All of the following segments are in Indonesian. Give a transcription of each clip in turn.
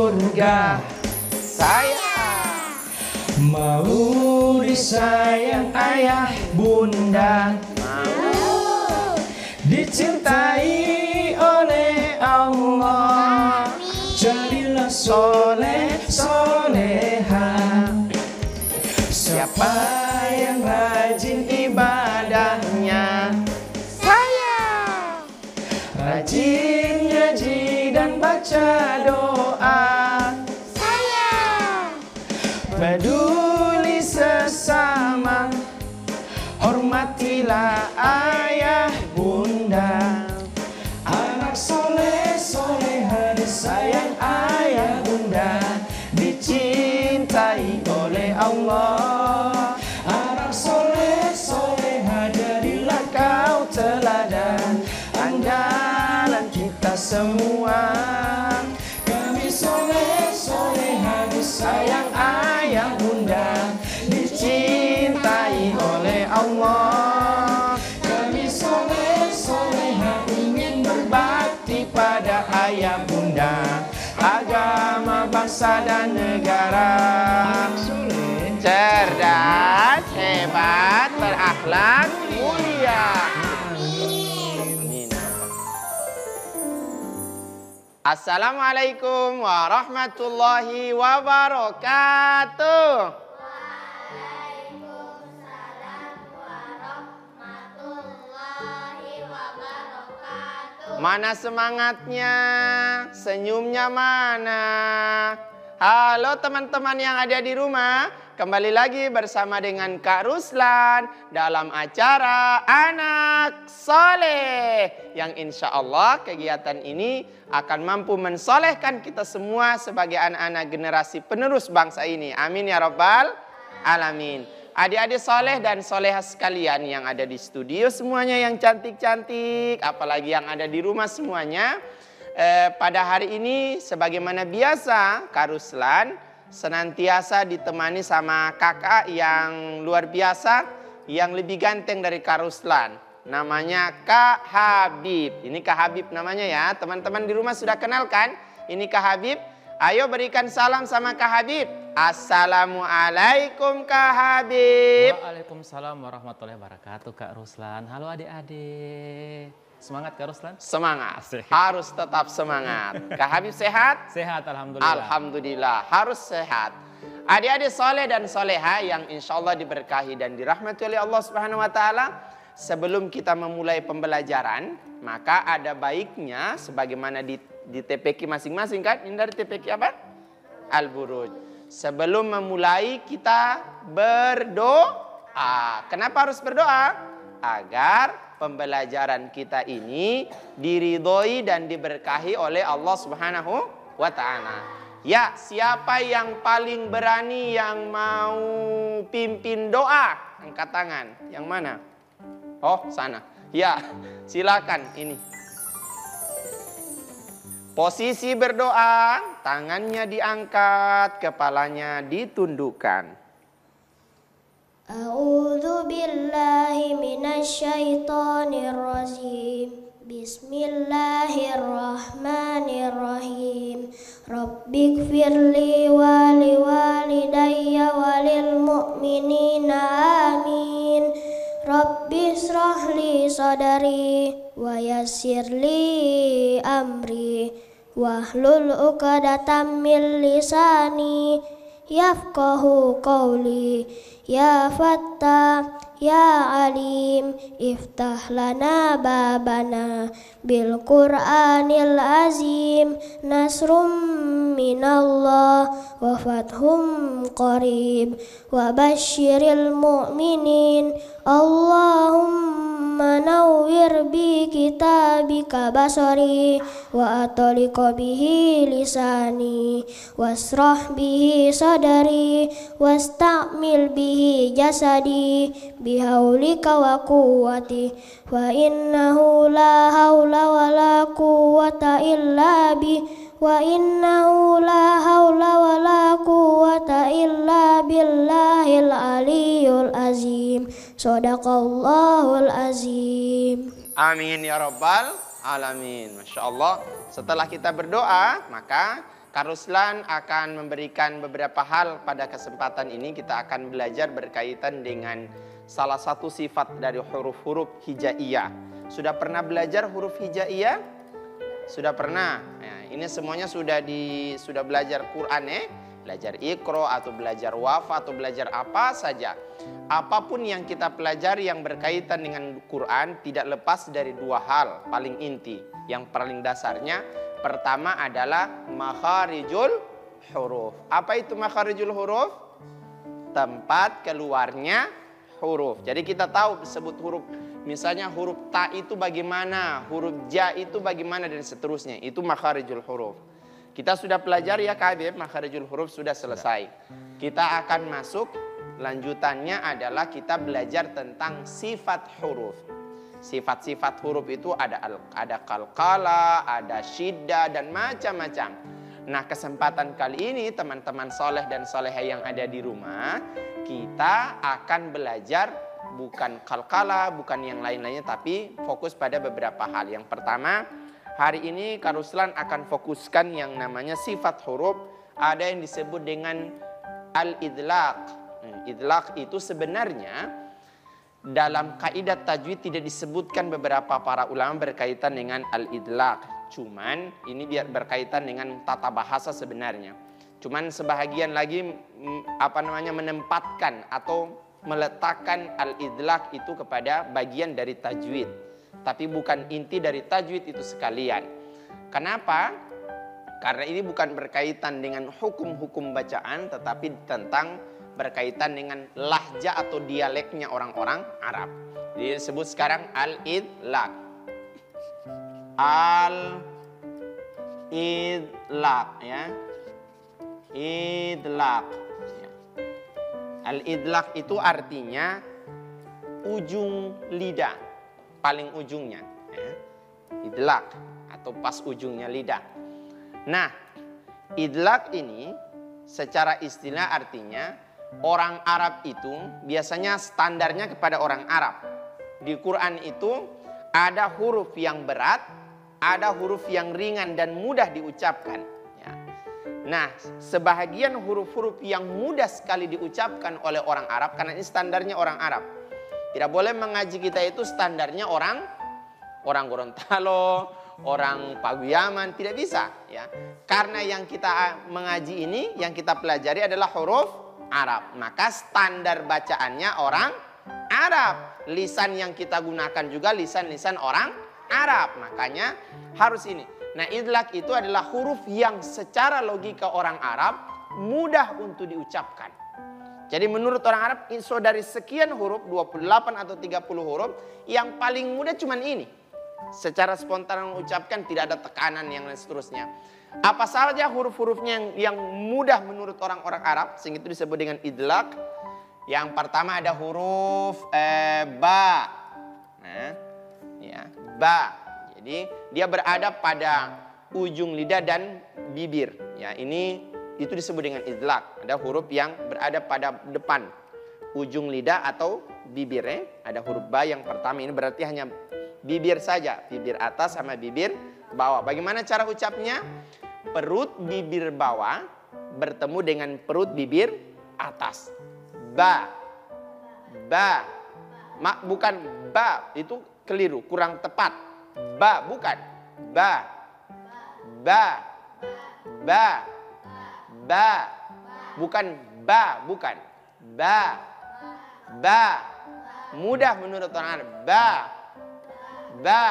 surga. Saya mau disayang ayah bunda, mau dicintai oleh Allah. Jadilah soleh soleha. Siapa yang rajin ibadahnya, saya rajin ngaji dan baca doa. Saya peduli sesama, hormatilah ayah bunda. Anak soleh soleha disayang ayah bunda, dicintai oleh Allah. Anak soleh soleha jadilah kau teladan, andalan kita semua. Kami soleh soleha disayang ayah bunda, dicintai oleh Allah. Kami soleh soleha ingin berbakti pada ayah bunda, agama, bangsa dan negara. Cerdas, hebat, berakhlak, mulia. Amin. Assalamualaikum warahmatullahi wabarakatuh. Waalaikumsalam warahmatullahi wabarakatuh. Mana semangatnya? Senyumnya mana? Halo teman-teman yang ada di rumah, kembali lagi bersama dengan Kak Ruslan dalam acara Anak Soleh, yang insya Allah kegiatan ini akan mampu mensolehkan kita semua sebagai anak-anak generasi penerus bangsa ini. Amin ya Rabbal Alamin. Adik-adik soleh dan soleha sekalian yang ada di studio semuanya yang cantik-cantik, apalagi yang ada di rumah semuanya. Pada hari ini sebagaimana biasa Kak Ruslan senantiasa ditemani sama kakak yang luar biasa, yang lebih ganteng dari Kak Ruslan. Namanya Kak Habib. Ini Kak Habib namanya ya. Teman-teman di rumah sudah kenal kan? Ini Kak Habib. Ayo berikan salam sama Kak Habib. Assalamualaikum Kak Habib. Waalaikumsalam warahmatullahi wabarakatuh Kak Ruslan. Halo adik-adik. Semangat Kak Ruslan? Semangat. Harus tetap semangat. Kak Habib sehat? Sehat alhamdulillah. Alhamdulillah, harus sehat. Adik-adik soleh dan soleha yang insya Allah diberkahi dan dirahmati oleh Allah Subhanahu wa Ta'ala. Sebelum kita memulai pembelajaran, maka ada baiknya sebagaimana di TPQ masing-masing kan? Ini dari TPQ apa? Al-Buruj. Sebelum memulai kita berdoa. Kenapa harus berdoa? Agar pembelajaran kita ini diridhoi dan diberkahi oleh Allah Subhanahu wa Ta'ala. Ya, siapa yang paling berani yang mau pimpin doa? Angkat tangan. Yang mana? Oh, sana. Ya, silakan ini. Posisi berdoa, tangannya diangkat, kepalanya ditundukkan. A'udzu billahi minasyaitonir rajim. Bismillahirrahmanirrahim. Rabbighfirli wa liwalidayya walil mu'minina amin. Rabbi shrahli sadri wa yassirli amri wahlul 'uqdatam min lisani yafqahu qawli. Ya Fattah, Ya Alim, iftah lana babana bil Qur'anil azim, nasrum minallah wa fathum qarib wa basyiril mu'minin. Allahumma nawwir bi kitabika basari wa atliqa bihi lisani wasrah bihi sadari wastamil bihi jasadi bihaulika wa quwwati wa innahu la haula wa la quwwata illa bi wa innahu la haula wa la quwwata illa billahil aliyyul azim. Shadaqallahul azim. Amin ya rabbal alamin. Masya Allah. Setelah kita berdoa, maka Kak Ruslan akan memberikan beberapa hal pada kesempatan ini. Kita akan belajar berkaitan dengan salah satu sifat dari huruf-huruf hijaiyah. Sudah pernah belajar huruf hijaiyah? Sudah pernah? Nah, ini semuanya sudah belajar Quran ya. Belajar Iqra atau belajar Wafa atau belajar apa saja. Apapun yang kita pelajari yang berkaitan dengan Quran tidak lepas dari dua hal paling inti. Yang paling dasarnya pertama adalah makharijul huruf. Apa itu makharijul huruf? Tempat keluarnya huruf. Jadi kita tahu sebut huruf, misalnya huruf ta itu bagaimana, huruf ja itu bagaimana dan seterusnya. Itu makharijul huruf. Kita sudah pelajari ya Kak Habib, makharijul huruf sudah selesai. Kita akan masuk, lanjutannya adalah kita belajar tentang sifat huruf. Sifat-sifat huruf itu ada qalqala, ada syiddah dan macam-macam. Nah, kesempatan kali ini teman-teman soleh dan solehah yang ada di rumah, kita akan belajar bukan qalqala, bukan yang lain-lainnya, tapi fokus pada beberapa hal. Yang pertama, hari ini Kak Ruslan akan fokuskan yang namanya sifat huruf. Ada yang disebut dengan al-idlaq. Idlaq itu sebenarnya dalam kaidah tajwid tidak disebutkan beberapa para ulama berkaitan dengan al-idlaq. Cuman ini biar berkaitan dengan tata bahasa sebenarnya. Cuman sebahagian lagi menempatkan atau meletakkan al-idlaq itu kepada bagian dari tajwid. Tapi bukan inti dari tajwid itu sekalian. Kenapa? Karena ini bukan berkaitan dengan hukum-hukum bacaan, tetapi tentang berkaitan dengan lahja atau dialeknya orang-orang Arab. Jadi disebut sekarang al-idlaq. Al-idlaq ya. Idlaq. Al-idlaq itu artinya ujung lidah. Paling ujungnya ya. Idlaq atau pas ujungnya lidah. Nah, idlaq ini secara istilah artinya orang Arab itu biasanya standarnya kepada orang Arab. Di Quran itu ada huruf yang berat, ada huruf yang ringan dan mudah diucapkan ya. Nah, sebahagian huruf-huruf yang mudah sekali diucapkan oleh orang Arab karena ini standarnya orang Arab. Tidak boleh mengaji kita itu standarnya orang Gorontalo, orang Paguyaman, tidak bisa ya. Karena yang kita mengaji ini, yang kita pelajari adalah huruf Arab. Maka standar bacaannya orang Arab. Lisan yang kita gunakan juga lisan-lisan orang Arab. Makanya harus ini. Nah, idlaq itu adalah huruf yang secara logika orang Arab mudah untuk diucapkan. Jadi menurut orang Arab, dari sekian huruf, 28 atau 30 huruf, yang paling mudah cuman ini. Secara spontan mengucapkan, tidak ada tekanan yang lain seterusnya. Apa saja huruf-hurufnya yang mudah menurut orang-orang Arab, sehingga itu disebut dengan idlaq. Yang pertama ada huruf ba. Nah, ya, ba. Jadi dia berada pada ujung lidah dan bibir. Ya, itu disebut dengan idlaq. Ada huruf yang berada pada depan ujung lidah atau bibir ya. Ada huruf ba yang pertama, ini berarti hanya bibir saja, bibir atas sama bibir bawah. Bagaimana cara ucapnya? Perut bibir bawah bertemu dengan perut bibir atas. Ba. Ba. Bukan ba, itu keliru, kurang tepat. Ba, bukan. Ba. Ba. Ba. Ba. Bukan ba, bukan. Ba. Ba. Mudah menurut orang Arab. Ba. Ba.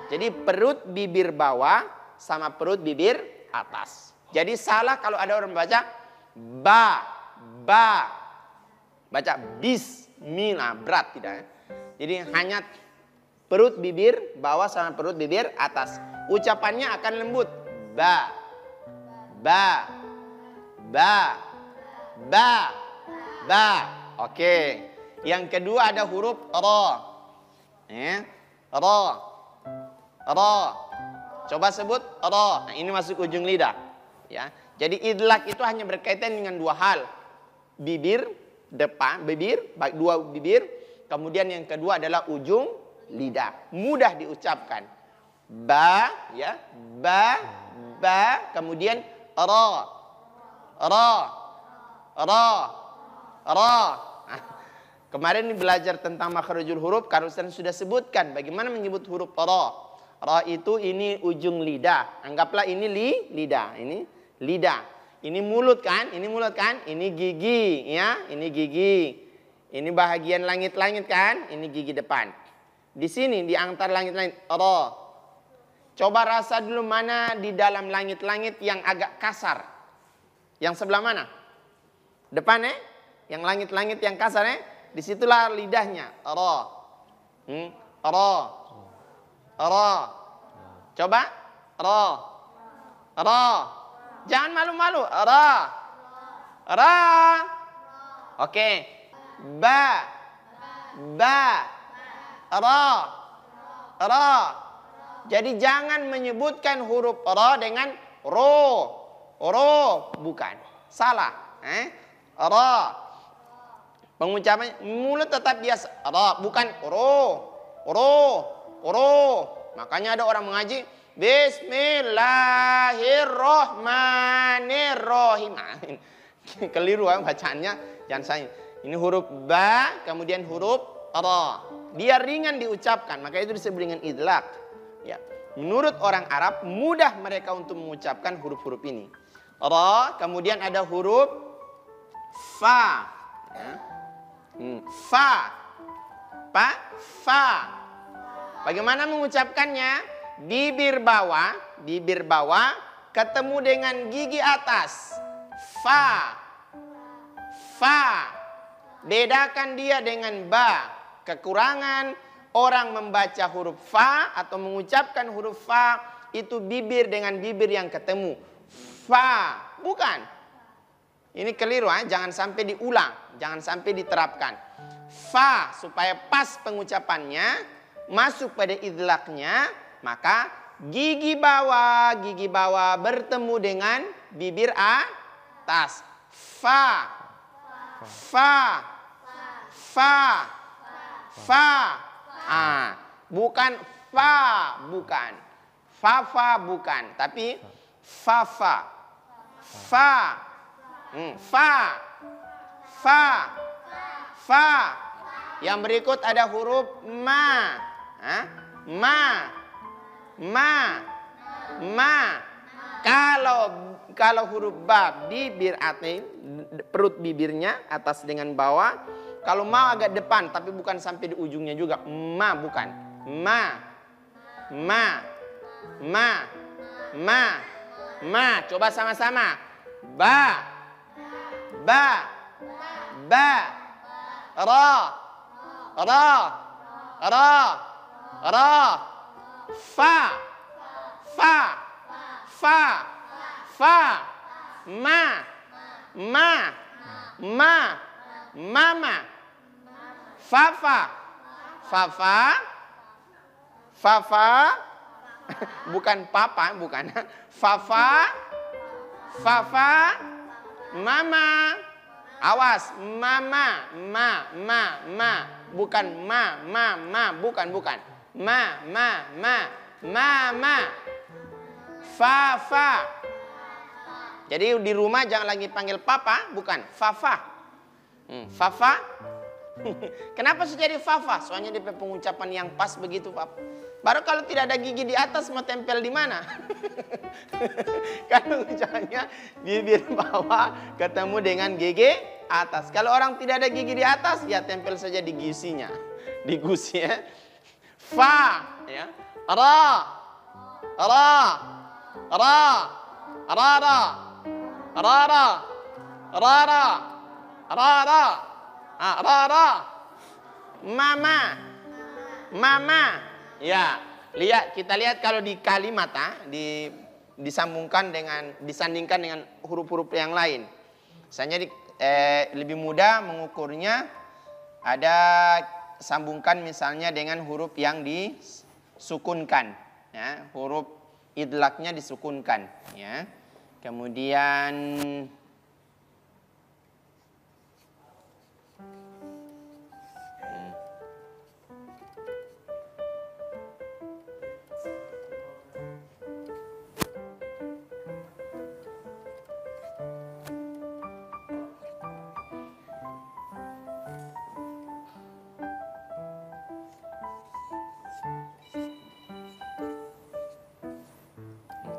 Jadi perut bibir bawah sama perut bibir atas. Jadi salah kalau ada orang baca ba. Ba. Baca bismillah, berat tidak ya? Jadi hanya perut bibir bawah sama perut bibir atas. Ucapannya akan lembut. Ba. Ba. Ba. Ba. Ba. Oke. Yang kedua ada huruf ra. Ya. Ra. Ra. Coba sebut ra. Nah, ini masuk ujung lidah. Ya. Jadi idlaq itu hanya berkaitan dengan dua hal. Bibir depan, dua bibir. Kemudian yang kedua adalah ujung lidah. Mudah diucapkan. Ba, ya. Ba, ba. Kemudian Ra. Ra. Ra. Ra. Kemarin belajar tentang makhrajul huruf, Kak Ruslan sudah sebutkan bagaimana menyebut huruf ra. Ra itu ini ujung lidah. Anggaplah ini lidah, ini lidah. Ini mulut kan? Ini mulut kan? Ini gigi, ya. Ini gigi. Ini bahagian langit-langit kan? Ini gigi depan. Di sini di antara langit-langit ra. Coba rasa dulu mana di dalam langit-langit yang agak kasar. Yang sebelah mana? Depan Yang langit-langit yang kasar Disitulah lidahnya. Ra. Ra. Ra. Coba. Ra. Ra. Jangan malu-malu. Ra. Ra. Oke. Ba. Ba. Ra. Ra. Jadi jangan menyebutkan huruf ra dengan ro. Ro. Bukan. Salah. Ra. Pengucapannya mulut tetap biasa. Ra, bukan ro. Ro. Ro. Makanya ada orang mengaji Bismillahirrahmanirrahim. Keliru bacaannya. Jangan saya. Ini huruf ba, kemudian huruf ra. Dia ringan diucapkan, maka itu disebut dengan idlaq. Ya. Menurut orang Arab mudah mereka untuk mengucapkan huruf-huruf ini. Ra, kemudian ada huruf fa. Ya. Fa. Fa. Bagaimana mengucapkannya? Bibir bawah ketemu dengan gigi atas. Fa. Fa. Bedakan dia dengan ba. Kekurangan orang membaca huruf fa atau mengucapkan huruf fa itu bibir dengan bibir yang ketemu. Fa. Bukan. Ini keliru, jangan sampai diulang, jangan sampai diterapkan. Fa supaya pas pengucapannya, masuk pada idlaqnya, maka gigi bawah bertemu dengan bibir atas. Fa. Fa. Fa. Fa. Bukan fa, bukan. Fa bukan, tapi fa. Fa. Fa. Fa. Fa. Yang berikut ada huruf ma. Ma. Kalau huruf ba bibir atas, perut bibirnya atas dengan bawah. Kalau ma agak depan tapi bukan sampai di ujungnya juga. Ma bukan. Ma. Coba sama-sama. Ba. Ra. Fa. Mama. Fafa. Bukan papa, bukan. Fafa. Mama. Awas, mama. Bukan bukan. Mama. Fafa. Jadi di rumah jangan lagi panggil papa, bukan. Fafa. Fafa. Kenapa sih jadi fafa? Soalnya dia pengucapan yang pas begitu, Pak. Baru kalau tidak ada gigi di atas mau tempel di mana? Karena ucapannya bibir bawah ketemu dengan gigi atas. Kalau orang tidak ada gigi di atas, ya tempel saja di gusinya. Di gusi ya. Fa, ya. Ra. Mama. Ya, kita lihat kalau di kalimat disandingkan dengan huruf-huruf yang lain. Misalnya lebih mudah mengukurnya, ada sambungkan misalnya dengan huruf yang disukunkan, ya, huruf idlaqnya disukunkan, ya. Kemudian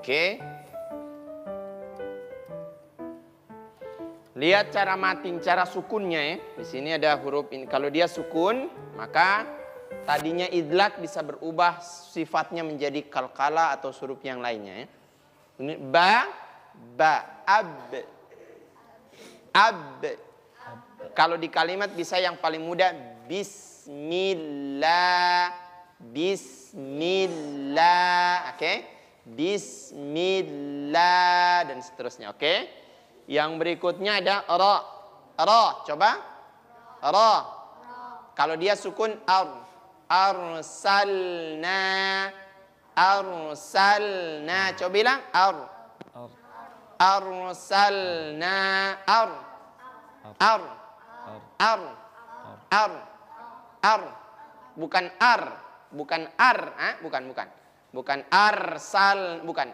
Oke. Lihat cara mating, cara sukunnya ya. Di sini ada huruf ini. Kalau dia sukun, maka tadinya idlak bisa berubah sifatnya menjadi kalkala atau huruf yang lainnya ya. Ini ba, ab. Kalau di kalimat bisa yang paling mudah bismillah, bismillah, oke? Bismillah dan seterusnya, oke? Yang berikutnya ada ra. Ra, coba. Ra. Kalau dia sukun arsalna. Arsalna. Coba bilang arsalna. Bukan bukan bukan arsal, bukan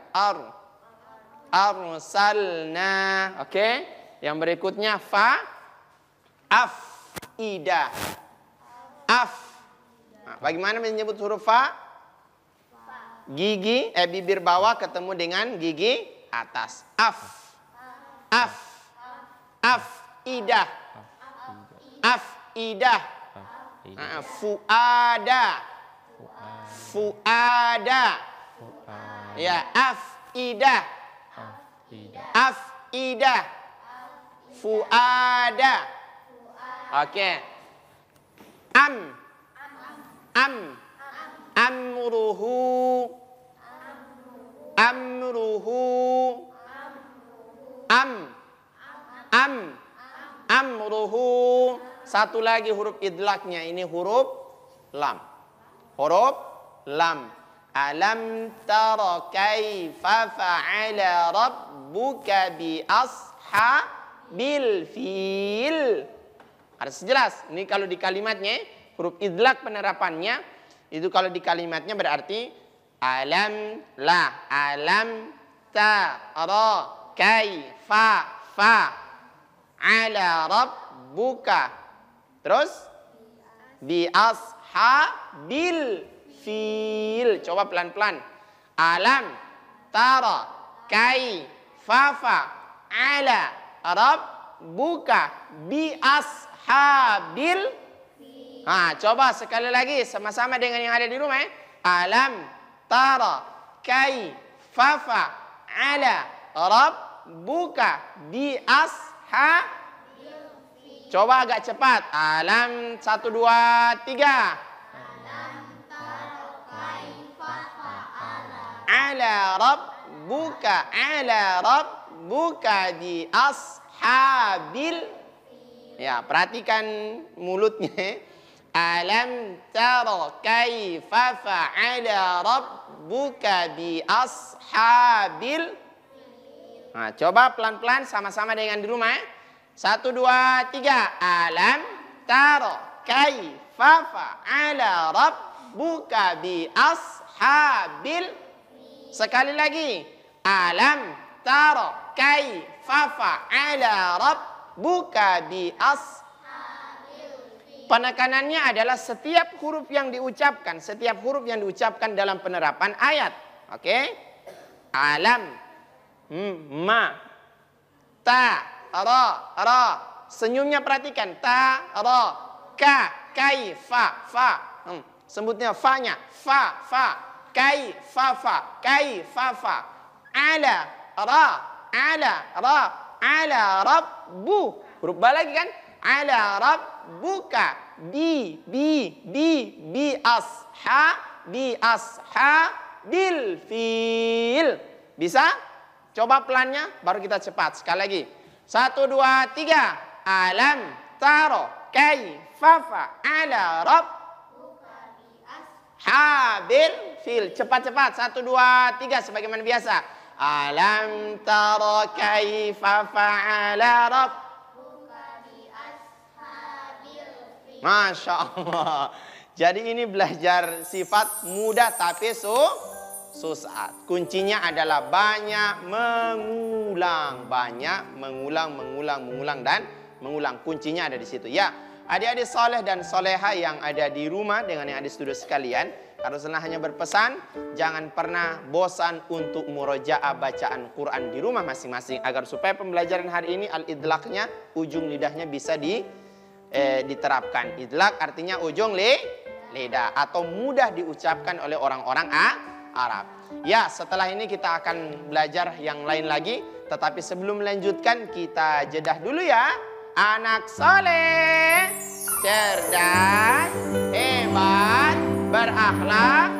arsalna. Oke. Yang berikutnya afidah. Nah, bagaimana menyebut huruf fa? Gigi bibir bawah ketemu dengan gigi atas. Afidah. Fuada. Ya, afidah. Fuada. Oke. Amruhu. Satu lagi huruf idlaknya, ini huruf lam. Huruf lam. Alam tara kaifa fa'ala rabbuka bi ashabil fil. Harus jelas. Ini kalau di kalimatnya huruf idlak penerapannya itu kalau di kalimatnya berarti alam tara kaifa fa'ala rabbuka. Terus bi ashabil fil. Coba pelan-pelan. Alam tara kaifa fa'ala rabbuka bi ashabil. Nah, coba sekali lagi sama-sama dengan yang ada di rumah. Alam tara kaifa fa'ala rabbuka bi ashabil. Coba agak cepat. Alam 1 2 3. Ala rabbuka di ashabil. Ya, perhatikan mulutnya. Alam tara kaifa fa'ala rabbuka bi ashabil. Nah, coba pelan-pelan sama-sama dengan di rumah. 1 2 3. Alam tara kaifa fa'ala rabbuka bi ashabil. Sekali lagi. Alam tara kaifa fa'ala rabbuka bi ashabil. Penekanannya adalah setiap huruf yang diucapkan, setiap huruf yang diucapkan dalam penerapan ayat. Oke? Alam, ma, ta, ra. Senyumnya perhatikan. Ta, ra, ka, kai, fa. Sebutnya fa-nya. Fa. Kai, fa. Kai, fa. Ala, rabbu. Huruf ba lagi kan? Ala rabbuka bi ashabil fil. Bisa? Coba pelannya baru kita cepat. Sekali lagi. 1 2 3. Alam taro kaifa fa'ala rabbuka bi ashabil fil. Cepat-cepat. 1 2 3 sebagaimana biasa. Alam taro kaifa fa'ala rabbuka. Masya Allah. Jadi ini belajar sifat mudah tapi susah. Kuncinya adalah banyak mengulang. Banyak mengulang dan mengulang. Kuncinya ada di situ. Ya, adik-adik soleh dan soleha yang ada di rumah dengan yang ada di studio sekalian. Rasulullah hanya berpesan, jangan pernah bosan untuk murojaah bacaan Quran di rumah masing-masing. Agar supaya pembelajaran hari ini al-idlaknya, ujung lidahnya bisa diterapkan. Idlak artinya ujung lidah atau mudah diucapkan oleh orang-orang Arab. Ya, setelah ini kita akan belajar yang lain lagi. Tetapi sebelum melanjutkan, kita jedah dulu ya. Anak soleh, cerdas, hebat, berakhlak.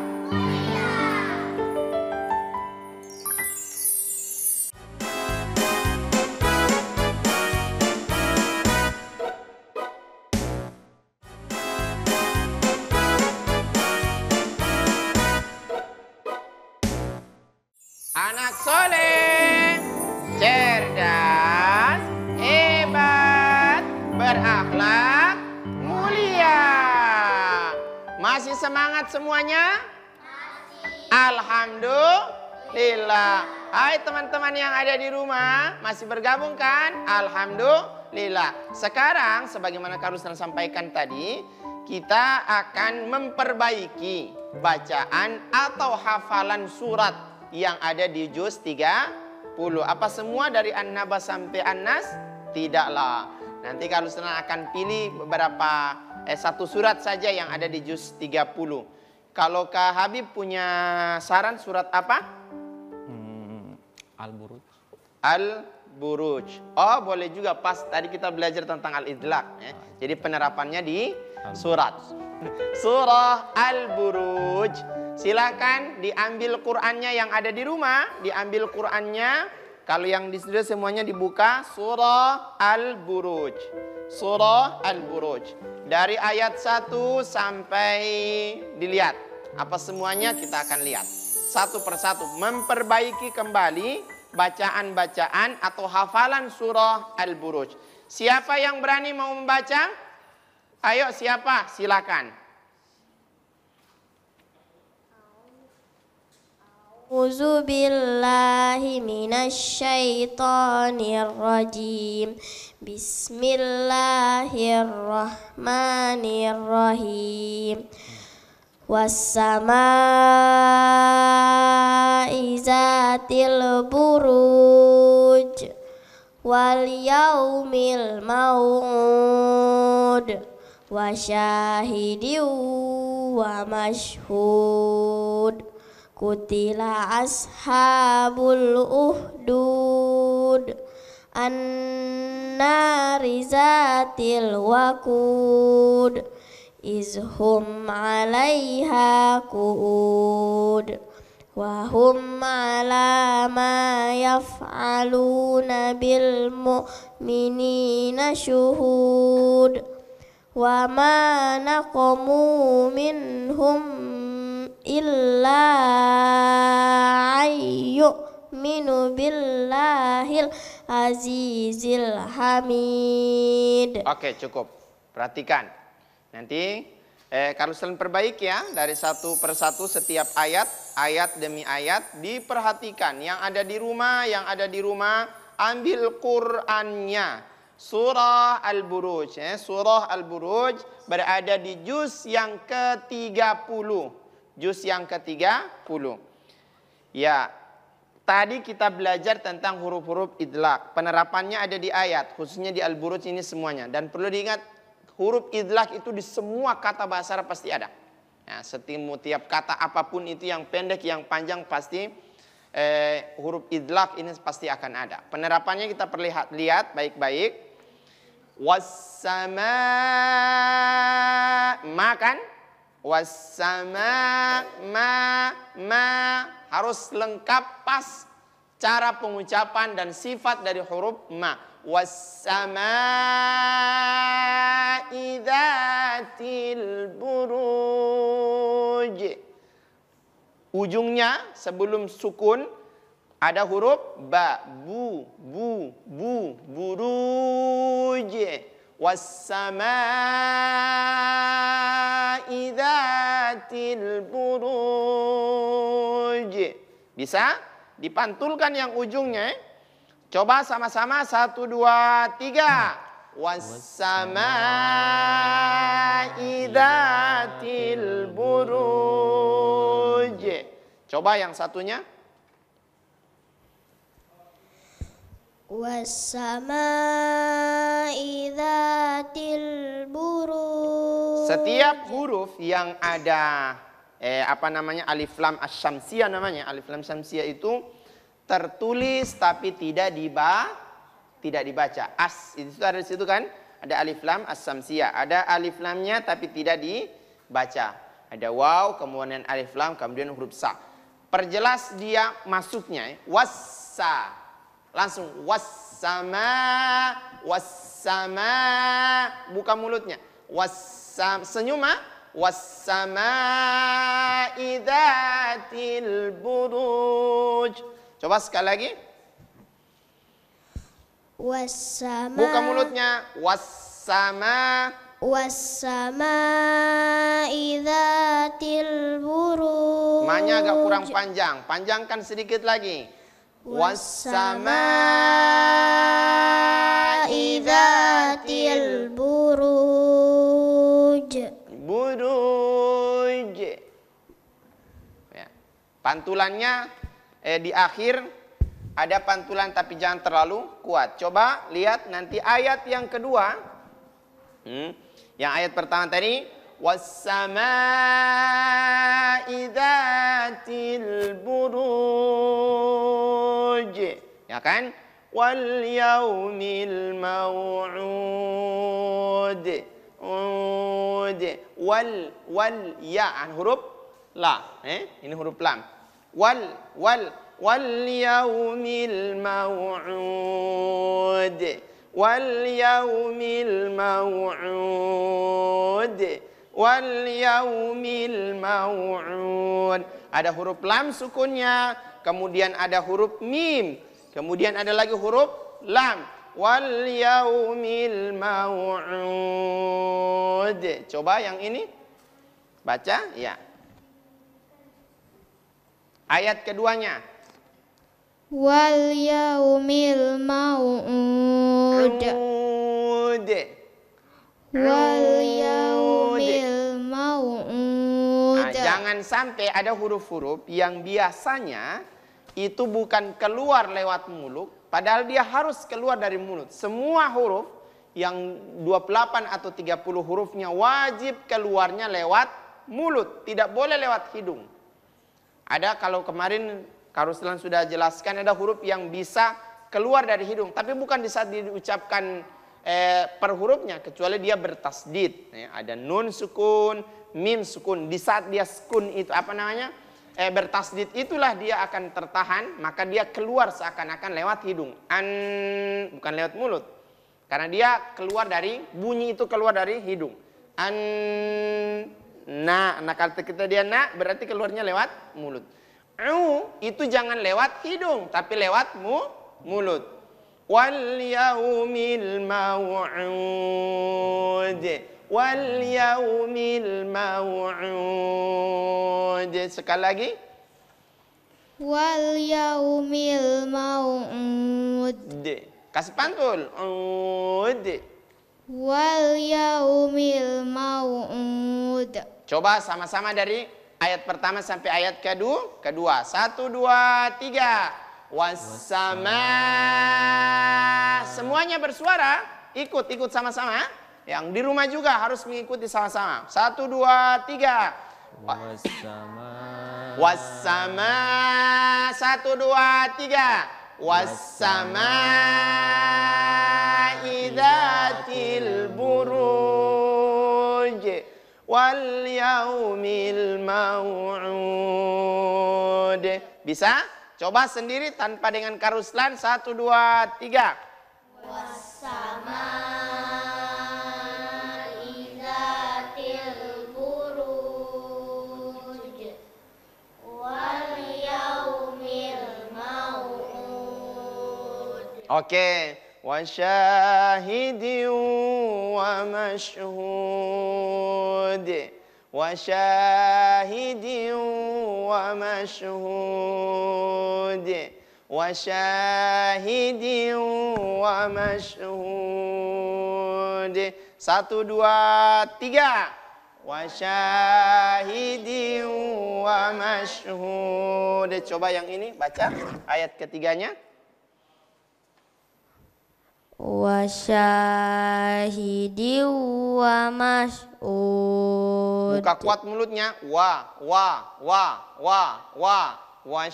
Anak soleh, cerdas, hebat, berakhlak, mulia. Masih semangat semuanya? Alhamdulillah. Hai teman-teman yang ada di rumah, masih bergabung kan? Alhamdulillah. Sekarang sebagaimana Kak Ruslan sampaikan tadi, kita akan memperbaiki bacaan atau hafalan surat yang ada di juz 30. Apa semua dari An-Naba sampai An-Nas? Tidaklah. Nanti Kak Ruslan akan pilih beberapa satu surat saja yang ada di juz 30. Kalau Kak Habib punya saran surat apa? Al-Buruj. Al-Buruj. Oh, boleh juga, pas tadi kita belajar tentang al-idlaq ya. Jadi penerapannya di surat. Surah Al-Buruj. Silakan diambil Qur'annya yang ada di rumah, diambil Qur'annya. Kalau yang di studio semuanya dibuka surah Al-Buruj. Surah Al-Buruj. Dari ayat 1 sampai dilihat. Apa semuanya kita akan lihat. Satu persatu memperbaiki kembali bacaan-bacaan atau hafalan surah Al-Buruj. Siapa yang berani mau membaca? Ayo siapa? Silakan. A'udzu billahi minasyaitonir rajim. Bismillahirrahmanirrahim. Was-samaa'i zatil buruj wal yaumil mau'ud wa syahidin wa mashhud. Kutila ashabul uhdud an-nari zatil waqud izhum 'alaiha qu'ud wa hum 'ala ma yaf'aluna bil mu'minina syuhud wa ma naqamu minhum illa ayyuminu billahil azizil hamid. Oke, cukup. Perhatikan. Nanti Kak Ruslan perbaiki ya, dari satu persatu setiap ayat, ayat demi ayat diperhatikan. Yang ada di rumah, ambil Qur'annya. Surah Al-Buruj, Surah Al-Buruj berada di juz yang ke-30. Juz yang ke-30. Ya, tadi kita belajar tentang huruf-huruf idlaq. Penerapannya ada di ayat, khususnya di Al-Buruj ini semuanya. Dan perlu diingat, huruf idlaq itu di semua kata bahasa Arab pasti ada. Nah, setiap kata apapun itu, yang pendek, yang panjang, pasti huruf idlaq ini pasti akan ada. Penerapannya kita lihat baik-baik. Was-sama, makan. Was-sama, ma harus lengkap pas cara pengucapan dan sifat dari huruf ma. Was-samaa'i dzatil buruj. Ujungnya sebelum sukun ada huruf ba, bu, buruj. Was-samaa'i dzatil buruj. Bisa dipantulkan yang ujungnya. Coba sama-sama 1, 2, 3. Was-samaa'i dzatil buruj. Coba yang satunya. Wassama'i dzatil buruj. Setiap huruf yang ada alif lam asy-syamsiyah namanya. Alif lam syamsiyah itu tertulis tapi tidak dibaca. Itu ada di situ kan? Ada alif lam as-syamsiyah. Ada alif lamnya tapi tidak dibaca. Ada waw, kemudian alif lam, kemudian huruf sa. Perjelas dia masuknya. Wassa. Langsung wassama. Buka mulutnya. Senyum. Wassama'i dzatil buruj. Coba sekali lagi. Buka mulutnya. Wassama'i dzatil buruj. Ma-nya agak kurang panjang. Panjangkan sedikit lagi. Wassama'i dzatil buruj. Buruj. Ya. Pantulannya di akhir ada pantulan tapi jangan terlalu kuat. Coba lihat nanti ayat yang kedua. Yang ayat pertama tadi, wassama'i dzatil buruj. Ya kan? Wal yaumil maw'ud. Wal ya huruf la. Ini huruf lam. Wal yaumil maw'ud. Wal yaumil maw'ud. Wal yaumil maw'ud. Ada huruf lam sukunnya, kemudian ada huruf mim, kemudian ada lagi huruf lam. Wal yaumil maw'ud. Coba yang ini. Baca, ya. Ayat keduanya. Wal yaumil maw'ud. Wal yaumil maw'ud. Jangan sampai ada huruf-huruf yang biasanya itu bukan keluar lewat mulut, padahal dia harus keluar dari mulut. Semua huruf yang 28 atau 30 hurufnya wajib keluarnya lewat mulut, tidak boleh lewat hidung. Ada, kalau kemarin Kak Ruslan sudah jelaskan, ada huruf yang bisa keluar dari hidung, tapi bukan di saat diucapkan per hurufnya, kecuali dia bertasdid. Ada nun sukun, mim sukun. Di saat dia sukun itu bertasdid, itulah dia akan tertahan, maka dia keluar seakan-akan lewat hidung. Bukan lewat mulut. Karena dia keluar dari, bunyi itu keluar dari hidung. Nah kalau kita dia berarti keluarnya lewat mulut. Itu jangan lewat hidung, tapi lewat mulut. Wal yaumil maw'ud. Wal yaumil maw'ud. Sekali lagi. Wal yaumil maw'ud. Kasih pantul. Wal yaumil maw'ud. Coba sama-sama dari ayat pertama sampai ayat kedua. 1, 2, 3. Wassama. Semuanya bersuara. Ikut sama-sama. Yang di rumah juga harus mengikuti sama-sama. 1, 2, 3. Wassama. 1, 2, 3. Wassama idzatil buruj. Wal yaumil maw'ud. Bisa? Coba sendiri tanpa dengan Kak Ruslan. 1, 2, 3. Wassama idzatil buruj. Wal yaumil maw'ud. Oke. Wa syahidin wa mashhud. Wa syahidin wa mashhud. Wa syahidin wa mashhud. 1, 2, 3. wa syahidin wa masyhud. Coba yang ini baca ayat ketiganya. Wa syahidin wa masyhud. Buka kuat mulutnya. Wa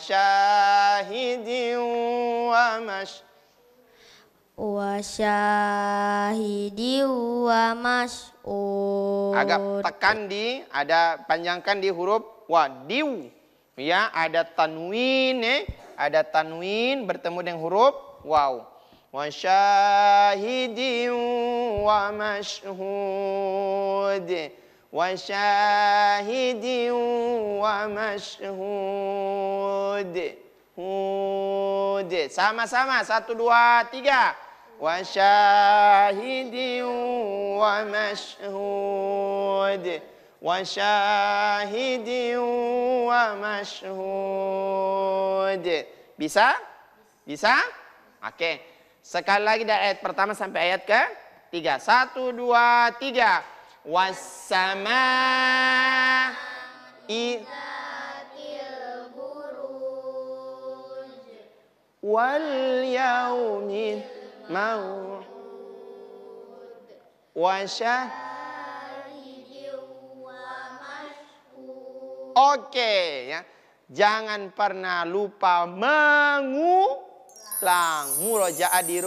syahidin wa masyhud. Wa syahidin wa masyhud. Agak tekan ada panjangkan di huruf wa, diu. Ya, ada tanwin, ada tanwin bertemu dengan huruf waw. Wa syahidin wa masyhud. Wa syahidin wa masyhud. Sama-sama, 1, 2, 3. Wa syahidin wa masyhud. Wa syahidin wa masyhud. Bisa? Bisa? Oke. Sekali lagi dari ayat pertama sampai ayat ke-3. 1, 2, 3. Was-samaa'i wal yaumil mau'ud wa syahidin wa masyhud. Oke ya. Jangan pernah lupa mengulang murojaah di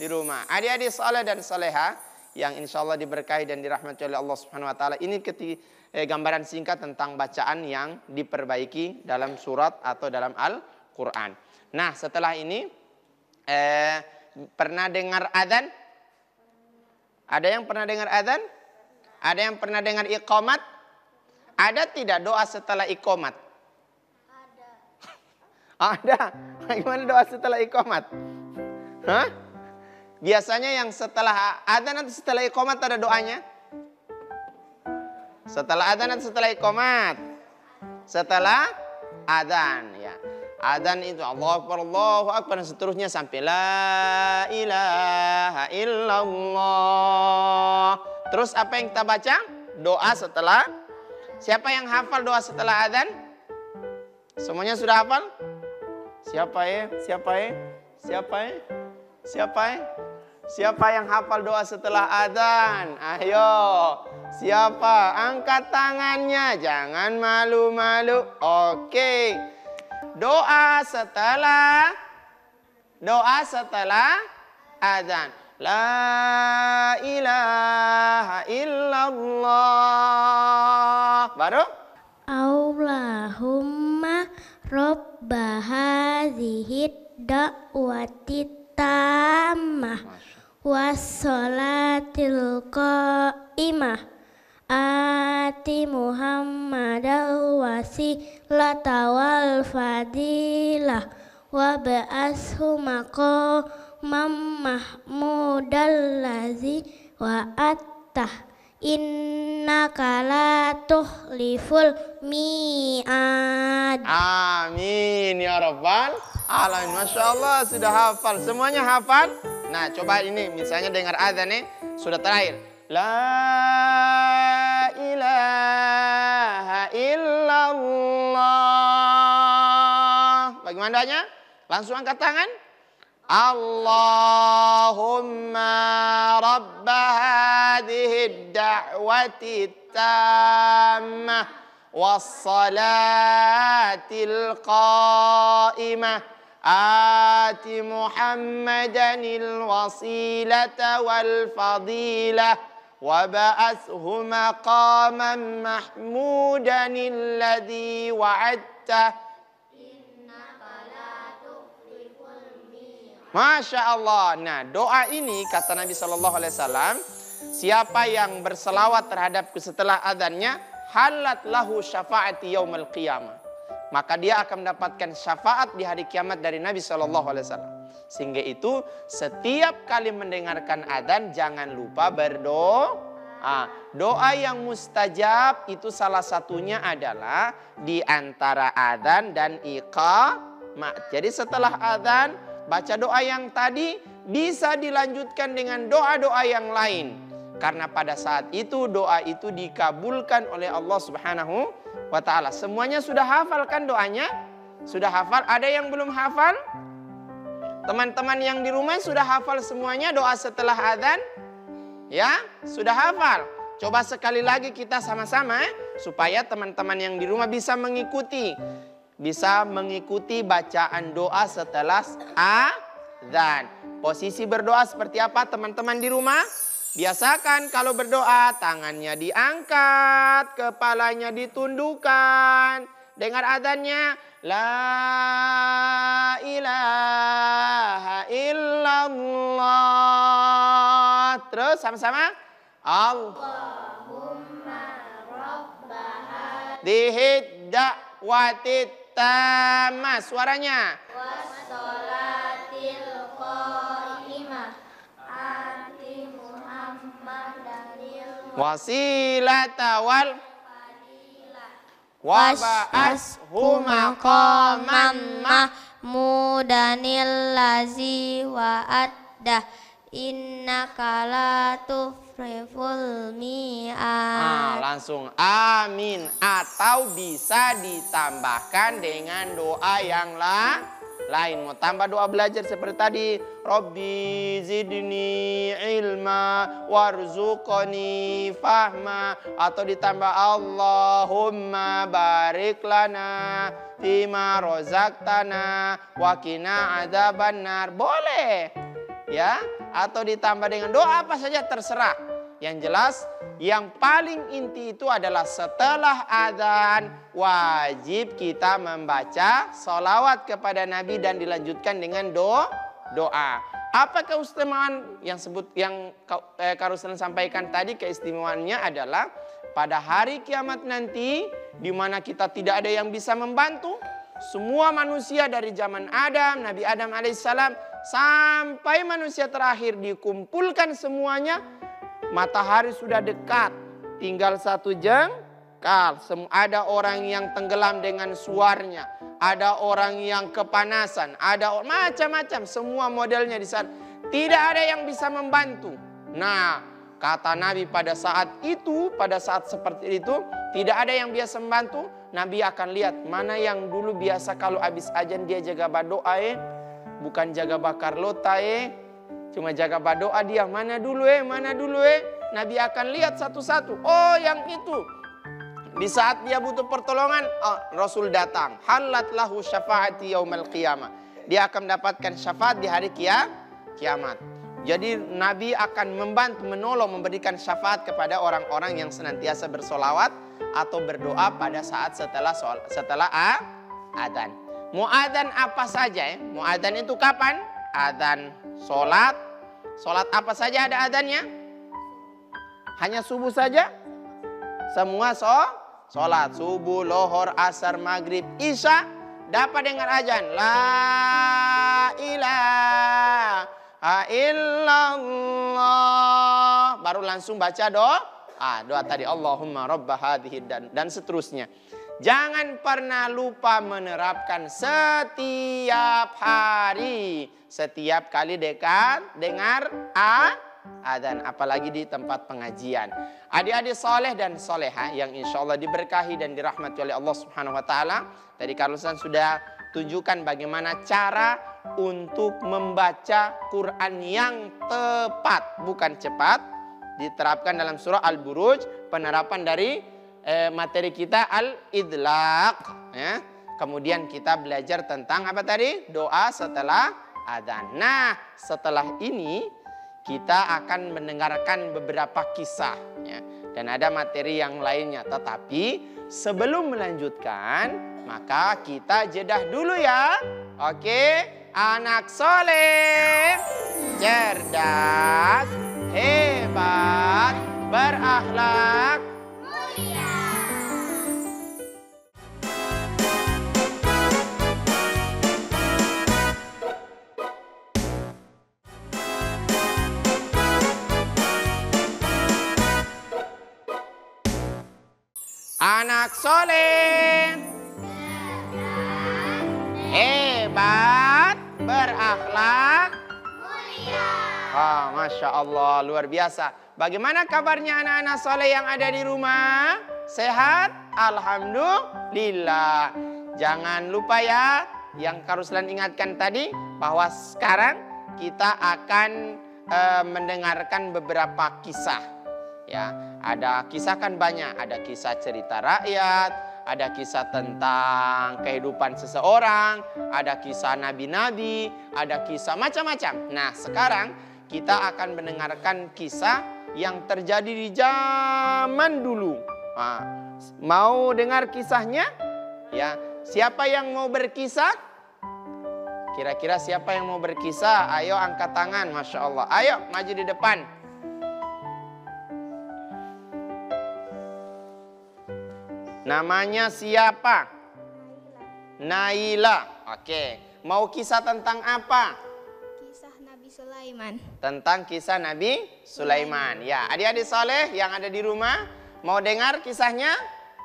rumah. Adik-adik saleh dan saleha yang insya Allah diberkahi dan dirahmati oleh Allah Subhanahu wa taala. Ini gambaran singkat tentang bacaan yang diperbaiki dalam surat atau dalam Al-Qur'an. Nah, setelah ini pernah dengar adzan? Ada yang pernah dengar adzan? Ada yang pernah dengar iqamat? Ada tidak doa setelah iqamat? Ada. Bagaimana doa setelah iqamat? Hah? Biasanya yang setelah adzan atau setelah iqamat ada doanya? Setelah adzan atau setelah iqamat? Setelah adzan ya. Adzan itu Allahu Akbar dan seterusnya sampai la ilaha illallah. Terus apa yang kita baca? Doa setelah. Siapa yang hafal doa setelah adzan? Semuanya sudah hafal? Siapa ya? Siapa ya? Siapa ya? Siapa ya? Siapa yang hafal doa setelah adzan? Ayo. Siapa? Angkat tangannya. Jangan malu-malu. Oke. Doa setelah adzan. La ilaha illallah. Baru? Allahumma robba hadhihi da'wati tammah wassalatil qa'imah ati Muhammadal wasilata wal fadilah wa ba'ashu maqamam mahmudal ladzi wa'attah innaka la tukhliful mi'ad. Amin ya rabbal alamin. Masya Allah sudah hafal. Semuanya hafal? Nah coba ini misalnya dengar adzan nih. Sudah terakhir. La ilaha illallah. Bagaimana doanya? Langsung angkat tangan. Allahumma rabba hadhihi da'wati tammah wassalatil qa'imah ati Muhammadanil wasilata wal fadilah wa ba'athu maqaman mahmudanil ladzi wa'adta. Masya Allah. Nah doa ini kata Nabi SAW, siapa yang berselawat terhadapku setelah adzannya, halat lahu syafaati yaumal qiyamah. Maka dia akan mendapatkan syafaat di hari kiamat dari Nabi SAW. Sehingga itu setiap kali mendengarkan adzan jangan lupa berdoa. Doa yang mustajab itu salah satunya adalah di antara adzan dan iqamat. Jadi setelah adzan baca doa yang tadi bisa dilanjutkan dengan doa-doa yang lain. Karena pada saat itu doa itu dikabulkan oleh Allah Subhanahu wa ta'ala. Semuanya sudah hafal kan doanya? Sudah hafal? Ada yang belum hafal? Teman-teman yang di rumah sudah hafal semuanya doa setelah azan? Ya, sudah hafal. Coba sekali lagi kita sama-sama supaya teman-teman yang di rumah bisa mengikuti. Bisa mengikuti bacaan doa setelah azan. Posisi berdoa seperti apa teman-teman di rumah? Biasakan kalau berdoa tangannya diangkat, kepalanya ditundukkan. Dengar azannya, la ilaha illallah. Terus sama-sama, Allahumma rabbaha dihid da'watit tamah. Suaranya. Wassalatil qaimah ati Muhammadanil Wasilata wal wab'ashu maqamam mahmudanil lazi wa'addah innaka la tuflihul mi'ad. Langsung amin. Atau bisa ditambahkan dengan doa yang lain. Mau tambah doa belajar seperti tadi, Rabbi zidni ilma warzuqni fahma, atau ditambah Allahumma barik lana fima rozaqtana wa qina adzabannar. Boleh. Ya, atau ditambah dengan doa apa saja terserah. Yang jelas yang paling inti itu adalah setelah azan wajib kita membaca sholawat kepada Nabi dan dilanjutkan dengan doa. Apa keistimewaan yang Kak Ruslan sampaikan tadi? Keistimewaannya adalah pada hari kiamat nanti di mana kita tidak ada yang bisa membantu. Semua manusia dari zaman Adam, Nabi Adam alaihissalam sampai manusia terakhir dikumpulkan semuanya. Matahari sudah dekat, tinggal 1 jengkal. Ada orang yang tenggelam dengan suarnya, ada orang yang kepanasan, ada macam-macam, semua modelnya di sana. Tidak ada yang bisa membantu. Nah, kata Nabi pada saat itu, pada saat seperti itu, tidak ada yang biasa membantu. Nabi akan lihat mana yang dulu biasa kalau habis ajan dia jaga badoa bukan jaga bakar lota cuma jaga badoa dia. Mana dulu Nabi akan lihat satu-satu. Oh, yang itu. Di saat dia butuh pertolongan, Rasul datang. Halat lahu syafaati yaumal qiyamah. Dia akan mendapatkan syafaat di hari kiamat. Jadi Nabi akan membantu, menolong, memberikan syafaat kepada orang-orang yang senantiasa bersolawat atau berdoa pada saat setelah adzan. Mau adzan apa saja Mau adzan itu kapan? Adzan sholat. Sholat apa saja ada adzannya? Hanya subuh saja? Semua sholat. Subuh, lohor, asar, maghrib, isya. Dapat dengar adzan. La ilaha illallah. Baru langsung baca doa tadi. Allahumma rabba hadhihi dan seterusnya. Jangan pernah lupa menerapkan setiap hari. Setiap kali dengar adzan. Apalagi di tempat pengajian. Adik-adik soleh dan soleha yang insya Allah diberkahi dan dirahmati oleh Allah Subhanahu Wa Taala. Tadi Kak Ruslan sudah tunjukkan bagaimana cara untuk membaca Quran yang tepat. Bukan cepat. Diterapkan dalam surah Al-Buruj. Penerapan dari materi kita Al-Idlaq. Ya. Kemudian kita belajar tentang apa tadi? Doa setelah adzan. Nah, setelah ini kita akan mendengarkan beberapa kisah. Ya. Dan ada materi yang lainnya. Tetapi sebelum melanjutkan, maka kita jedah dulu ya. Oke, anak soleh, cerdas, hebat, berakhlak, mulia. Anak soleh, hebat, berakhlak, mulia. Masya Allah, luar biasa. Bagaimana kabarnya anak-anak soleh yang ada di rumah? Sehat? Alhamdulillah. Jangan lupa ya, yang Kak Ruslan ingatkan tadi, bahwa sekarang kita akan mendengarkan beberapa kisah. Ya, ada kisah kan banyak, ada kisah cerita rakyat, ada kisah tentang kehidupan seseorang, ada kisah nabi-nabi, ada kisah macam-macam. Nah, sekarang kita akan mendengarkan kisah yang terjadi di zaman dulu. Mau dengar kisahnya? Ya, siapa yang mau berkisah? Kira-kira siapa yang mau berkisah? Ayo angkat tangan, Masya Allah. Ayo maju di depan. Namanya siapa? Naila. Oke. Mau kisah tentang apa? Kisah Nabi Sulaiman. Tentang kisah Nabi Sulaiman. Ya, adik-adik soleh yang ada di rumah, mau dengar kisahnya?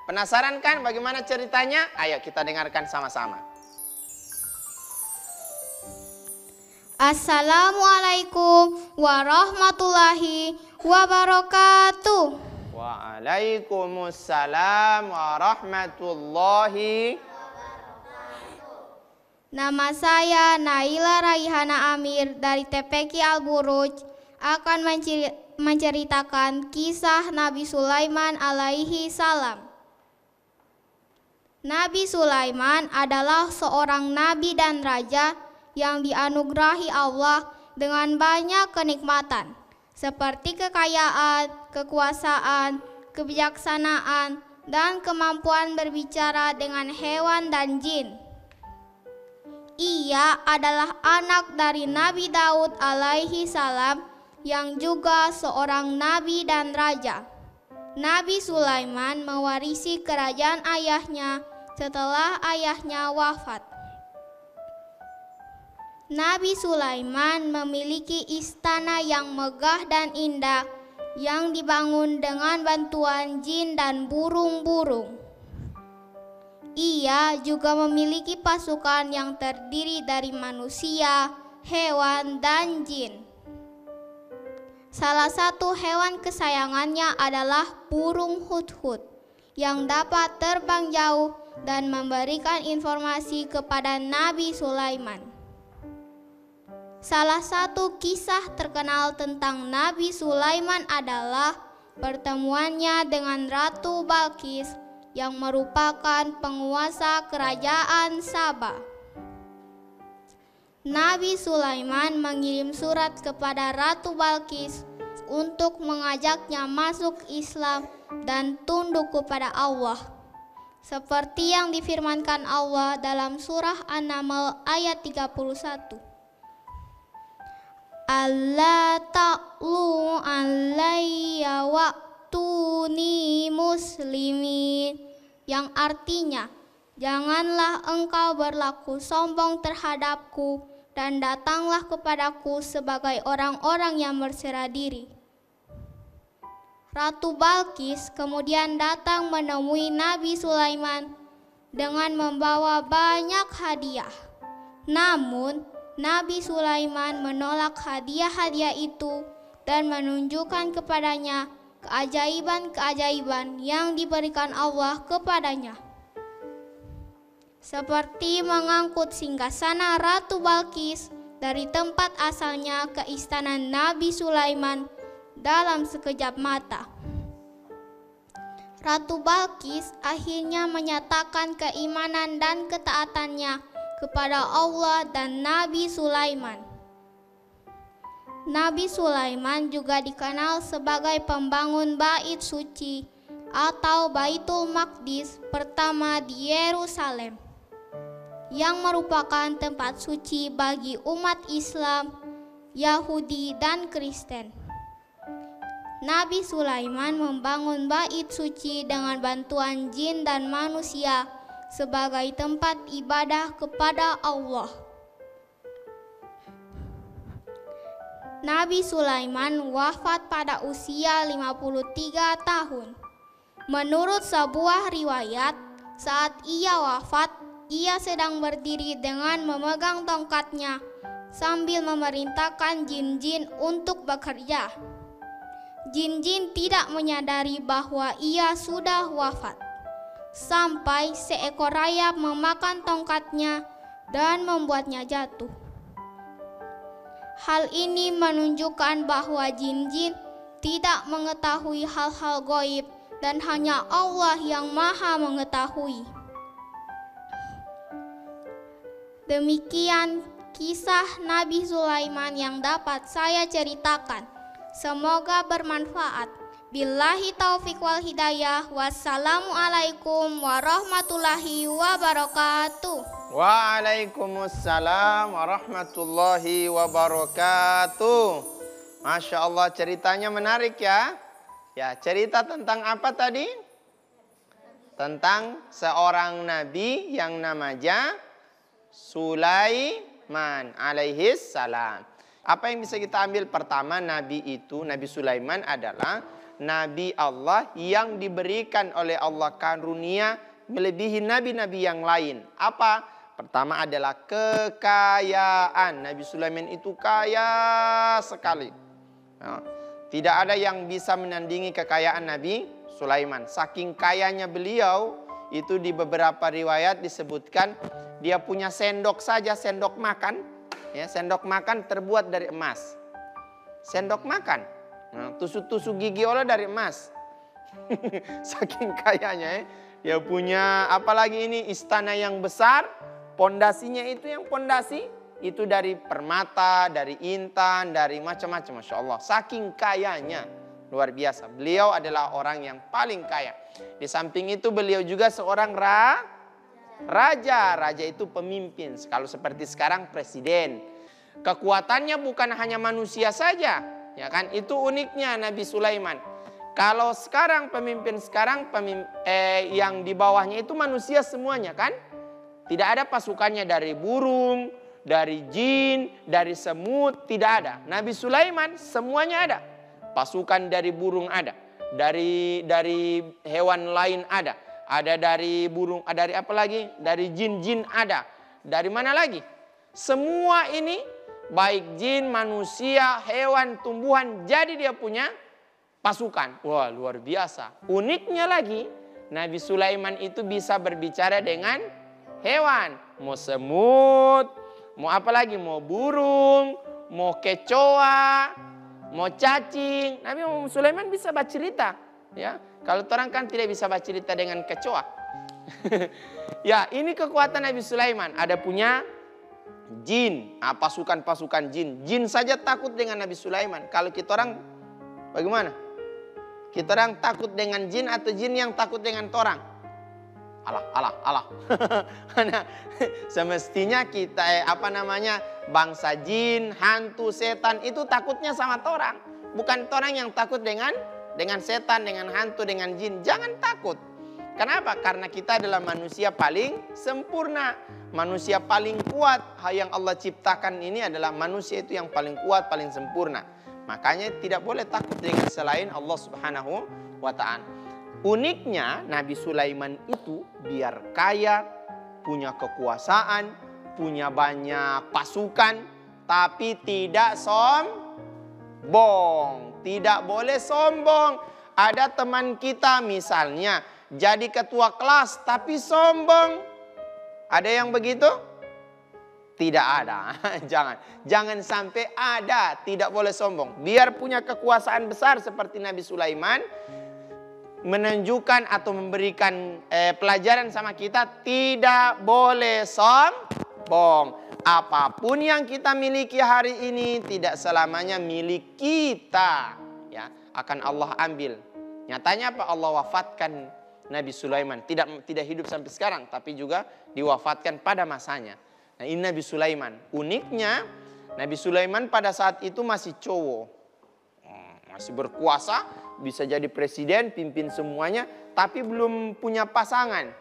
Penasaran kan bagaimana ceritanya? Ayo kita dengarkan sama-sama. Assalamualaikum warahmatullahi wabarakatuh. Waalaikumsalam warahmatullahi. Nama saya Naila Raihana Amir dari TPQ Al-Buruj akan menceritakan kisah Nabi Sulaiman alaihi salam. Nabi Sulaiman adalah seorang nabi dan raja yang dianugerahi Allah dengan banyak kenikmatan seperti kekayaan, kekuasaan, kebijaksanaan, dan kemampuan berbicara dengan hewan dan jin. Ia adalah anak dari Nabi Daud alaihi salam yang juga seorang nabi dan raja. Nabi Sulaiman mewarisi kerajaan ayahnya setelah ayahnya wafat. Nabi Sulaiman memiliki istana yang megah dan indah yang dibangun dengan bantuan jin dan burung-burung. Ia juga memiliki pasukan yang terdiri dari manusia, hewan, dan jin. Salah satu hewan kesayangannya adalah burung hudhud yang dapat terbang jauh dan memberikan informasi kepada Nabi Sulaiman. Salah satu kisah terkenal tentang Nabi Sulaiman adalah pertemuannya dengan Ratu Balqis yang merupakan penguasa kerajaan Saba. Nabi Sulaiman mengirim surat kepada Ratu Balqis untuk mengajaknya masuk Islam dan tunduk kepada Allah. Seperti yang difirmankan Allah dalam surah An-Naml ayat 31. Allah ta'lu alayya wa'tuni muslimin, yang artinya, janganlah engkau berlaku sombong terhadapku dan datanglah kepadaku sebagai orang-orang yang berserah diri. Ratu Balqis kemudian datang menemui Nabi Sulaiman dengan membawa banyak hadiah. Namun, Nabi Sulaiman menolak hadiah-hadiah itu dan menunjukkan kepadanya keajaiban-keajaiban yang diberikan Allah kepadanya. Seperti mengangkut singgasana Ratu Balqis dari tempat asalnya ke istana Nabi Sulaiman dalam sekejap mata. Ratu Balqis akhirnya menyatakan keimanan dan ketaatannya kepada Allah dan Nabi Sulaiman. Nabi Sulaiman juga dikenal sebagai pembangun bait suci atau Baitul Maqdis pertama di Yerusalem, yang merupakan tempat suci bagi umat Islam, Yahudi, dan Kristen. Nabi Sulaiman membangun bait suci dengan bantuan jin dan manusia sebagai tempat ibadah kepada Allah. Nabi Sulaiman wafat pada usia 53 tahun. Menurut sebuah riwayat, saat ia wafat, ia sedang berdiri dengan memegang tongkatnya sambil memerintahkan jin-jin untuk bekerja. Jin-jin tidak menyadari bahwa ia sudah wafat, sampai seekor rayap memakan tongkatnya dan membuatnya jatuh. Hal ini menunjukkan bahwa jin-jin tidak mengetahui hal-hal gaib dan hanya Allah yang Maha mengetahui. Demikian kisah Nabi Sulaiman yang dapat saya ceritakan. Semoga bermanfaat. Billahi taufiq wal hidayah. Wassalamualaikum warahmatullahi wabarakatuh. Waalaikumsalam warahmatullahi wabarakatuh. Masya Allah, ceritanya menarik ya. Ya, cerita tentang apa tadi? Tentang seorang nabi yang namanya Sulaiman alaihis salam. Apa yang bisa kita ambil? Pertama, nabi itu, Nabi Sulaiman adalah nabi Allah yang diberikan oleh Allah karunia melebihi nabi-nabi yang lain. Apa? Pertama adalah kekayaan. Nabi Sulaiman itu kaya sekali. Nah, tidak ada yang bisa menandingi kekayaan Nabi Sulaiman. Saking kayanya beliau, itu di beberapa riwayat disebutkan dia punya sendok saja, sendok makan. Ya, sendok makan terbuat dari emas. Sendok makan. Nah, tusuk-tusuk gigi olah dari emas. Saking kayanya ya. Dia punya apalagi ini istana yang besar. Pondasinya itu yang pondasi itu dari permata, dari intan, dari macam-macam. Masya Allah. Saking kayanya. Luar biasa. Beliau adalah orang yang paling kaya. Di samping itu beliau juga seorang raja. Raja itu pemimpin. Kalau seperti sekarang presiden. Kekuatannya bukan hanya manusia saja. Ya kan? Itu uniknya Nabi Sulaiman. Kalau sekarang pemimpin sekarang yang di bawahnya itu manusia semuanya kan? Tidak ada pasukannya dari burung, dari jin, dari semut, tidak ada. Nabi Sulaiman semuanya ada. Pasukan dari burung ada, dari hewan lain ada. Ada dari burung, ada dari apa lagi? Dari jin-jin ada. Dari mana lagi? Semua ini baik jin, manusia, hewan, tumbuhan, jadi dia punya pasukan. Wah, luar biasa. Uniknya lagi, Nabi Sulaiman itu bisa berbicara dengan hewan. Mau semut, mau apa lagi? Mau burung, mau kecoa, mau cacing. Nabi Sulaiman bisa bercerita. Ya, kalau orang kan tidak bisa bercerita dengan kecoa. Ya, ini kekuatan Nabi Sulaiman. Ada punya jin, pasukan-pasukan jin. Jin saja takut dengan Nabi Sulaiman. Kalau kita orang bagaimana? Kita orang takut dengan jin atau jin yang takut dengan orang? Allah. Karena semestinya kita bangsa jin, hantu, setan itu takutnya sama orang. Bukan orang yang takut dengan setan, dengan hantu, dengan jin. Jangan takut. Kenapa? Karena kita adalah manusia paling sempurna. Manusia paling kuat. Yang Allah ciptakan ini adalah manusia itu yang paling kuat, paling sempurna. Makanya tidak boleh takut dengan selain Allah Subhanahu wa ta'ala. Uniknya Nabi Sulaiman itu biar kaya, punya kekuasaan, punya banyak pasukan, tapi tidak sombong. Tidak boleh sombong. Ada teman kita misalnya jadi ketua kelas tapi sombong. Ada yang begitu? Tidak ada. Jangan sampai ada. Tidak boleh sombong. Biar punya kekuasaan besar seperti Nabi Sulaiman, menunjukkan atau memberikan pelajaran sama kita, tidak boleh sombong. Apapun yang kita miliki hari ini tidak selamanya milik kita. Ya, akan Allah ambil. Nyatanya apa? Allah wafatkan Nabi Sulaiman. Tidak hidup sampai sekarang, tapi juga diwafatkan pada masanya. Nah, ini Nabi Sulaiman. Uniknya Nabi Sulaiman pada saat itu masih cowok. Masih berkuasa, bisa jadi presiden, pimpin semuanya, tapi belum punya pasangan.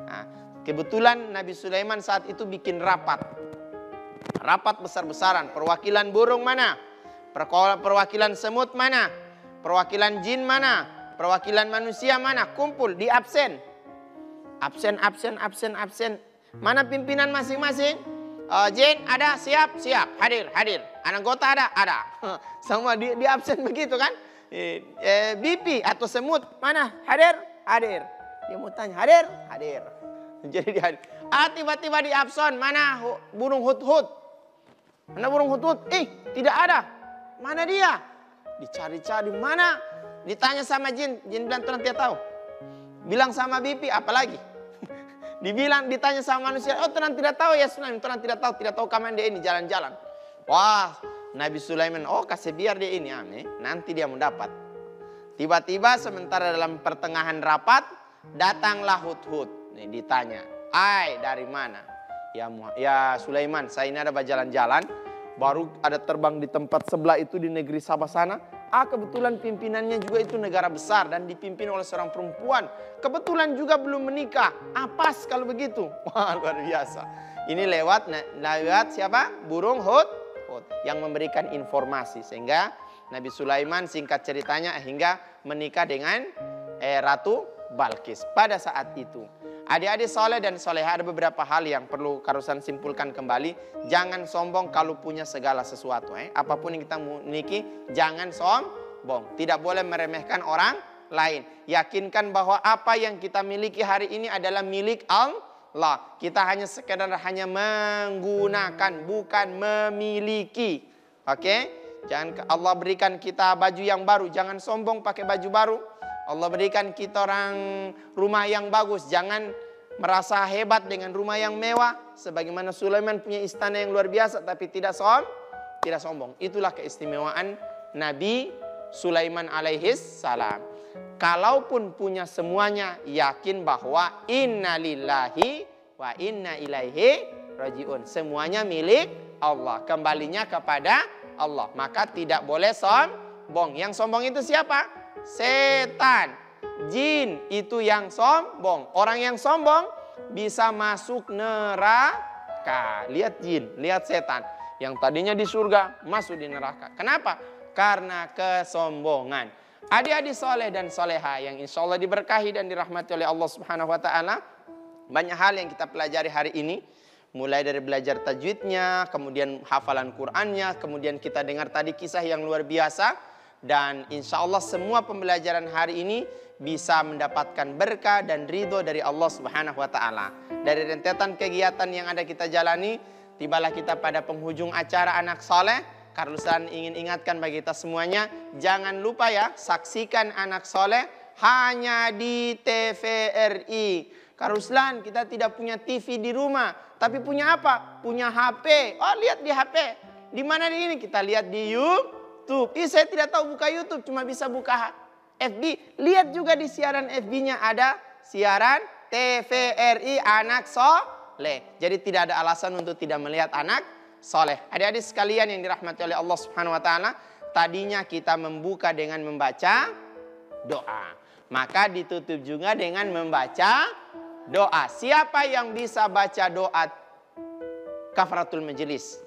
Nah, kebetulan Nabi Sulaiman saat itu bikin rapat. Rapat besar-besaran. Perwakilan burung mana? Perwakilan semut mana? Perwakilan jin mana? Perwakilan manusia mana? Kumpul di absen. Absen. Mana pimpinan masing-masing? Jin ada, siap, hadir. Anggota ada. Semua di absen begitu kan? BP atau semut mana? Hadir. Dia mau tanya, hadir. Jadi dia hadir. Tiba-tiba di absen, mana burung hut-hut? Mana burung hut-hut? Tidak ada. Mana dia? Dicari-cari, mana? Ditanya sama Jin bilang tuh tidak tahu. Bilang sama BP, apalagi? Ditanya sama manusia, tuh tidak tahu ya Sulaiman, tuh tidak tahu kapan dia ini jalan-jalan. Wah, Nabi Sulaiman, kasih biar dia ini, nanti dia mendapat. Tiba-tiba sementara dalam pertengahan rapat, datanglah hut-hut. Nih ditanya, dari mana? Ya Sulaiman, saya ini ada berjalan-jalan, baru ada terbang di tempat sebelah itu di negeri Sabah sana. Kebetulan pimpinannya juga itu negara besar dan dipimpin oleh seorang perempuan. Kebetulan juga belum menikah. Pas kalau begitu. Wah, luar biasa. Ini lewat siapa? Burung hut yang memberikan informasi. Sehingga Nabi Sulaiman singkat ceritanya hingga menikah dengan Ratu Balkis pada saat itu. Adik-adik soleh dan soleha, ada beberapa hal yang perlu Karusan simpulkan kembali. Jangan sombong kalau punya segala sesuatu. Apapun yang kita miliki, jangan sombong. Tidak boleh meremehkan orang lain. Yakinkan bahwa apa yang kita miliki hari ini adalah milik Allah. Kita hanya sekedar menggunakan, bukan memiliki. Oke? Jangan Allah berikan kita baju yang baru, jangan sombong pakai baju baru. Allah berikan kita rumah yang bagus, jangan merasa hebat dengan rumah yang mewah. Sebagaimana Sulaiman punya istana yang luar biasa tapi tidak sombong. Itulah keistimewaan Nabi Sulaiman alaihis salam. Kalaupun punya semuanya, yakin bahwa inna lillahi wa inna ilaihi rajiun. Semuanya milik Allah, kembalinya kepada Allah. Maka tidak boleh sombong. Yang sombong itu siapa? Setan, jin itu yang sombong. Orang yang sombong bisa masuk neraka. Lihat jin, lihat setan. Yang tadinya di surga masuk di neraka. Kenapa? Karena kesombongan. Adik-adik soleh dan soleha yang insya Allah diberkahi dan dirahmati oleh Allah Subhanahu Wa Taala. Banyak hal yang kita pelajari hari ini. Mulai dari belajar tajwidnya, kemudian hafalan Qur'annya, kemudian kita dengar tadi kisah yang luar biasa. Dan insya Allah semua pembelajaran hari ini bisa mendapatkan berkah dan ridho dari Allah Subhanahu Wa Taala. Dari rentetan kegiatan yang ada kita jalani, tibalah kita pada penghujung acara Anak Soleh. Karusan ingin ingatkan bagi kita semuanya, jangan lupa ya, saksikan Anak Soleh hanya di TVRI. Karuslan, kita tidak punya TV di rumah, tapi punya apa? Punya HP. Lihat di HP. Di mana di ini? Kita lihat di YouTube. Saya tidak tahu buka YouTube, cuma bisa buka FB. Lihat juga di siaran FB-nya ada siaran TVRI Anak Soleh. Jadi tidak ada alasan untuk tidak melihat Anak Soleh. Adik-adik sekalian yang dirahmati oleh Allah Subhanahu Wa Taala, tadinya kita membuka dengan membaca doa. Maka ditutup juga dengan membaca doa. Siapa yang bisa baca doa kafaratul majelis?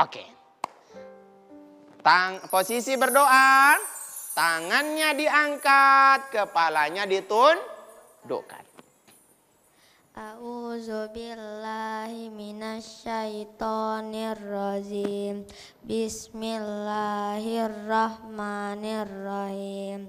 Oke. Posisi berdoa, tangannya diangkat, kepalanya ditundukkan. A'udzu billahi minasyaitonir rajim. Bismillahirrahmanirrahim.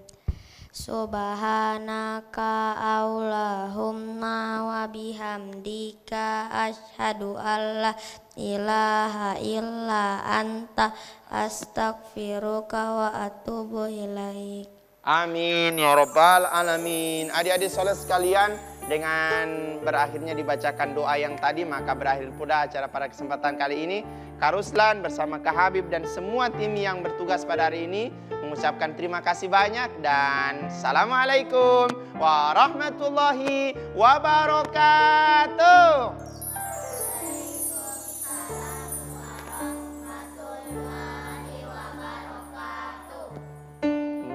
Subhanaka Allahumma wa bihamdika asyhadu alla ilaha illa anta astaghfiruka wa atubu ilaik. Amin ya rabbal alamin. Adik-adik soleh sekalian, dengan berakhirnya dibacakan doa yang tadi, maka berakhir pula acara pada kesempatan kali ini. Karuslan bersama Kak Habib dan semua tim yang bertugas pada hari ini mengucapkan terima kasih banyak dan assalamualaikum warahmatullahi wabarakatuh.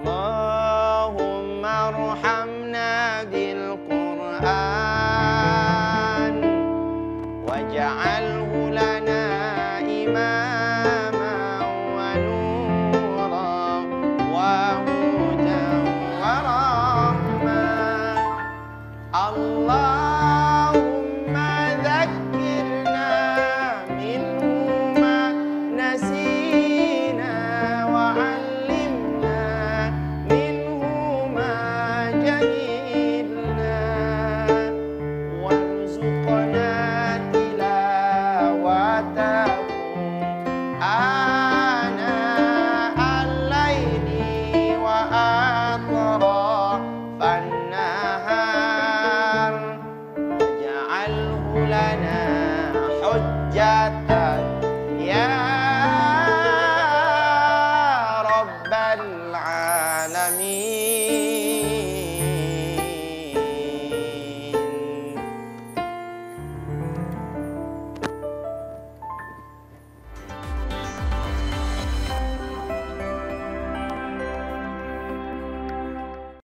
Allahumma arhamna bil Qur'an waj'alhu lana imama wa nura wa hudan wa rahmah. Allahumma alamin.